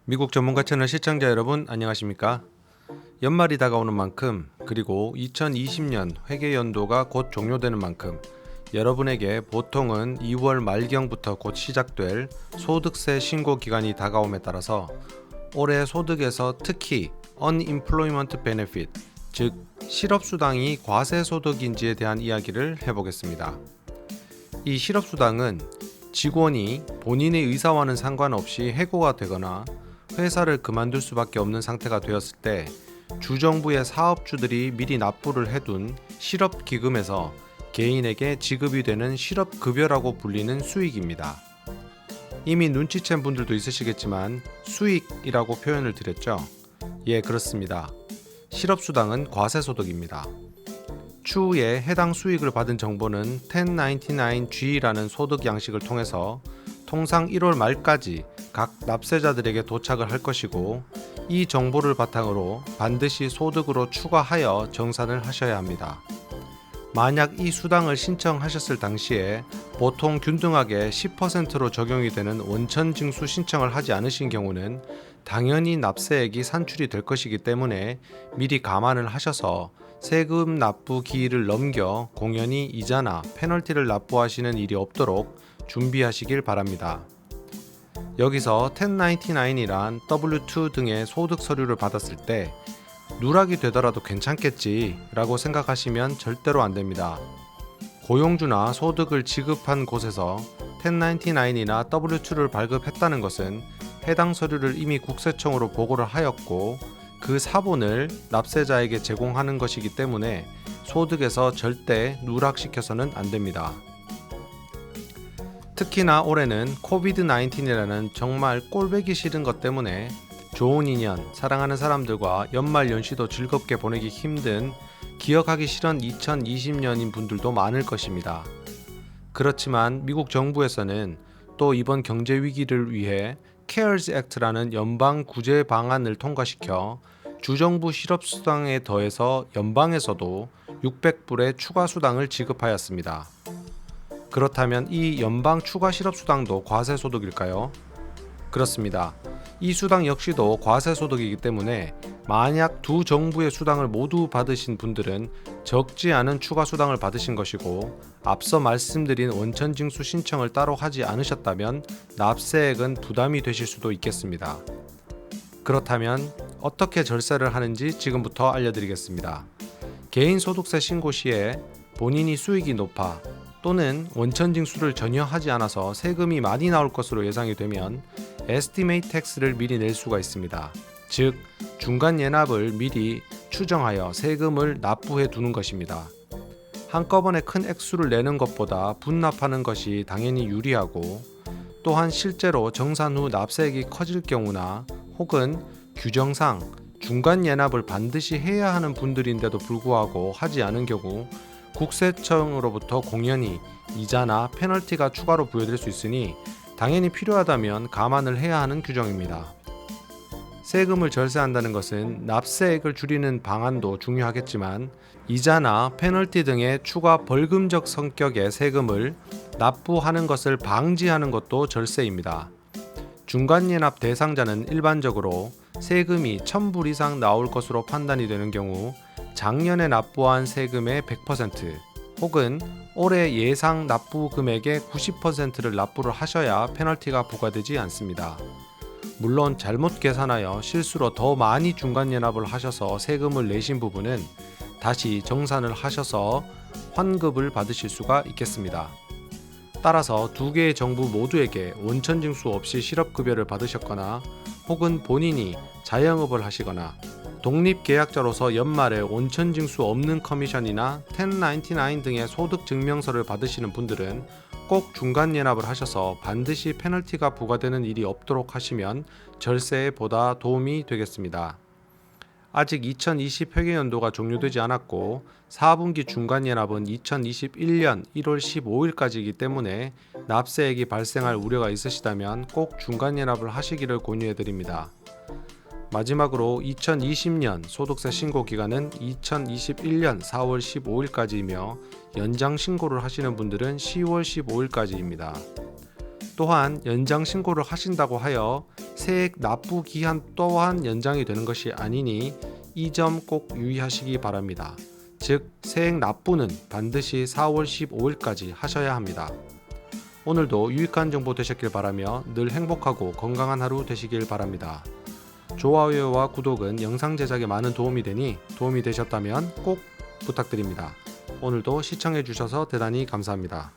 미국 전문가 채널 시청자 여러분 안녕하십니까? 연말이 다가오는 만큼 그리고 2020년 회계 연도가 곧 종료되는 만큼 여러분에게 보통은 2월 말경부터 곧 시작될 소득세 신고 기간이 다가옴에 따라서 올해 소득에서 특히 Unemployment Benefit, 즉 실업수당이 과세소득인지에 대한 이야기를 해보겠습니다. 이 실업수당은 직원이 본인의 의사와는 상관없이 해고가 되거나 회사를 그만둘 수밖에 없는 상태가 되었을 때 주정부의 사업주들이 미리 납부를 해둔 실업기금에서 개인에게 지급이 되는 실업급여라고 불리는 수익입니다. 이미 눈치챈 분들도 있으시겠지만 수익이라고 표현을 드렸죠? 예, 그렇습니다. 실업수당은 과세소득입니다. 추후에 해당 수익을 받은 정보는 1099G라는 소득 양식을 통해서 통상 1월 말까지 각 납세자들에게 도착을 할 것이고, 이 정보를 바탕으로 반드시 소득으로 추가하여 정산을 하셔야 합니다. 만약 이 수당을 신청하셨을 당시에 보통 균등하게 10%로 적용이 되는 원천징수 신청을 하지 않으신 경우는 당연히 납세액이 산출이 될 것이기 때문에 미리 감안을 하셔서 세금 납부 기일을 넘겨 공연히 이자나 페널티를 납부하시는 일이 없도록 준비하시길 바랍니다. 여기서 1099이란 W2 등의 소득 서류를 받았을 때 누락이 되더라도 괜찮겠지 라고 생각하시면 절대로 안됩니다. 고용주나 소득을 지급한 곳에서 1099이나 W2를 발급했다는 것은 해당 서류를 이미 국세청으로 보고를 하였고 그 사본을 납세자에게 제공하는 것이기 때문에 소득에서 절대 누락시켜서는 안됩니다. 특히나 올해는 코비드-19이라는 정말 꼴보기 싫은 것 때문에 좋은 인연, 사랑하는 사람들과 연말 연시도 즐겁게 보내기 힘든, 기억하기 싫은 2020년인 분들도 많을 것입니다. 그렇지만 미국 정부에서는 또 이번 경제 위기를 위해 CARES Act라는 연방 구제 방안을 통과시켜 주정부 실업수당에 더해서 연방에서도 600불의 추가 수당을 지급하였습니다. 그렇다면 이 연방 추가 실업수당도 과세소득일까요? 그렇습니다. 이 수당 역시도 과세소득이기 때문에 만약 두 정부의 수당을 모두 받으신 분들은 적지 않은 추가 수당을 받으신 것이고, 앞서 말씀드린 원천징수 신청을 따로 하지 않으셨다면 납세액은 부담이 되실 수도 있겠습니다. 그렇다면 어떻게 절세를 하는지 지금부터 알려드리겠습니다. 개인소득세 신고 시에 본인이 수익이 높아 또는 원천징수를 전혀 하지 않아서 세금이 많이 나올 것으로 예상이 되면 Estimate Tax를 미리 낼 수가 있습니다. 즉, 중간 예납을 미리 추정하여 세금을 납부해 두는 것입니다. 한꺼번에 큰 액수를 내는 것보다 분납하는 것이 당연히 유리하고, 또한 실제로 정산 후 납세액이 커질 경우나 혹은 규정상 중간 예납을 반드시 해야 하는 분들인데도 불구하고 하지 않은 경우 국세청으로부터 공연히 이자나 페널티가 추가로 부여될 수 있으니 당연히 필요하다면 감안을 해야 하는 규정입니다. 세금을 절세한다는 것은 납세액을 줄이는 방안도 중요하겠지만 이자나 페널티 등의 추가 벌금적 성격의 세금을 납부하는 것을 방지하는 것도 절세입니다. 중간예납 대상자는 일반적으로 세금이 1000불 이상 나올 것으로 판단이 되는 경우 작년에 납부한 세금의 100% 혹은 올해 예상 납부 금액의 90%를 납부를 하셔야 페널티가 부과되지 않습니다. 물론 잘못 계산하여 실수로 더 많이 중간예납을 하셔서 세금을 내신 부분은 다시 정산을 하셔서 환급을 받으실 수가 있겠습니다. 따라서 두 개의 정부 모두에게 원천징수 없이 실업급여를 받으셨거나 혹은 본인이 자영업을 하시거나 독립계약자로서 연말에 원천징수 없는 커미션이나 1099 등의 소득증명서를 받으시는 분들은 꼭 중간예납을 하셔서 반드시 페널티가 부과되는 일이 없도록 하시면 절세에 보다 도움이 되겠습니다. 아직 2020 회계연도가 종료되지 않았고 4분기 중간예납은 2021년 1월 15일까지이기 때문에 납세액이 발생할 우려가 있으시다면 꼭 중간예납을 하시기를 권유해드립니다. 마지막으로 2020년 소득세 신고 기간은 2021년 4월 15일까지이며 연장 신고를 하시는 분들은 10월 15일까지입니다. 또한 연장 신고를 하신다고 하여 세액 납부 기한 또한 연장이 되는 것이 아니니 이 점 꼭 유의하시기 바랍니다. 즉 세액 납부는 반드시 4월 15일까지 하셔야 합니다. 오늘도 유익한 정보 되셨길 바라며 늘 행복하고 건강한 하루 되시길 바랍니다. 좋아요와 구독은 영상 제작에 많은 도움이 되니 도움이 되셨다면 꼭 부탁드립니다. 오늘도 시청해 주셔서 대단히 감사합니다.